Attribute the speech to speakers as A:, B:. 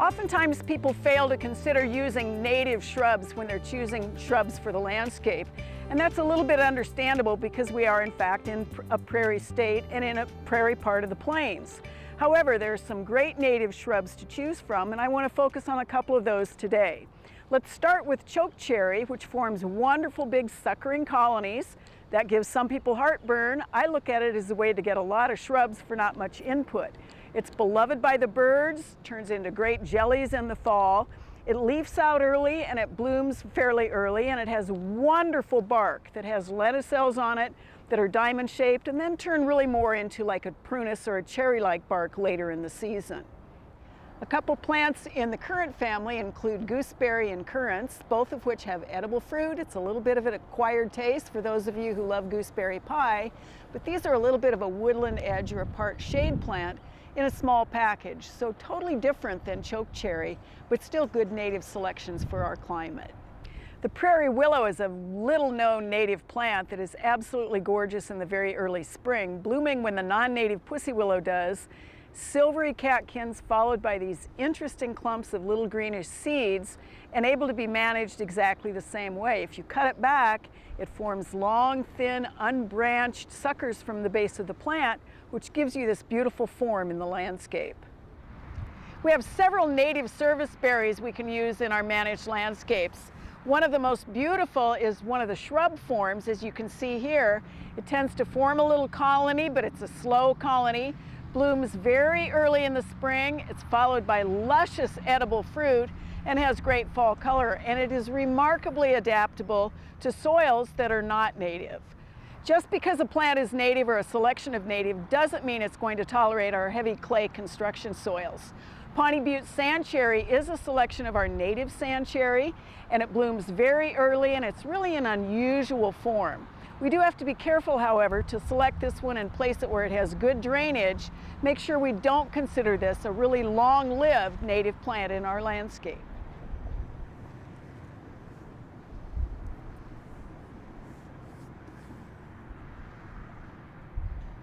A: Oftentimes people fail to consider using native shrubs when they're choosing shrubs for the landscape. And that's a little bit understandable because we are in fact in a prairie state and in a prairie part of the plains. However, there are some great native shrubs to choose from, and I want to focus on a couple of those today. Let's start with chokecherry, which forms wonderful big suckering colonies. That gives some people heartburn. I look at it as a way to get a lot of shrubs for not much input. It's beloved by the birds, turns into great jellies in the fall. It leaves out early and it blooms fairly early, and it has wonderful bark that has lenticels on it that are diamond shaped and then turn really more into like a prunus or a cherry-like bark later in the season. A couple plants in the currant family include gooseberry and currants, both of which have edible fruit. It's a little bit of an acquired taste for those of you who love gooseberry pie, but these are a little bit of a woodland edge or a part shade plant in a small package, so totally different than chokecherry, but still good native selections for our climate. The prairie willow is a little-known native plant that is absolutely gorgeous in the very early spring, blooming when the non-native pussy willow does. Silvery catkins followed by these interesting clumps of little greenish seeds and able to be managed exactly the same way. If you cut it back, it forms long, thin, unbranched suckers from the base of the plant, which gives you this beautiful form in the landscape. We have several native serviceberries we can use in our managed landscapes. One of the most beautiful is one of the shrub forms, as you can see here. It tends to form a little colony, but it's a slow colony. Blooms very early in the spring. It's followed by luscious edible fruit and has great fall color, and it is remarkably adaptable to soils that are not native. Just because a plant is native or a selection of native doesn't mean it's going to tolerate our heavy clay construction soils. Pawnee Butte sand cherry is a selection of our native sand cherry, and it blooms very early, and it's really an unusual form. We do have to be careful, however, to select this one and place it where it has good drainage. Make sure we don't consider this a really long-lived native plant in our landscape.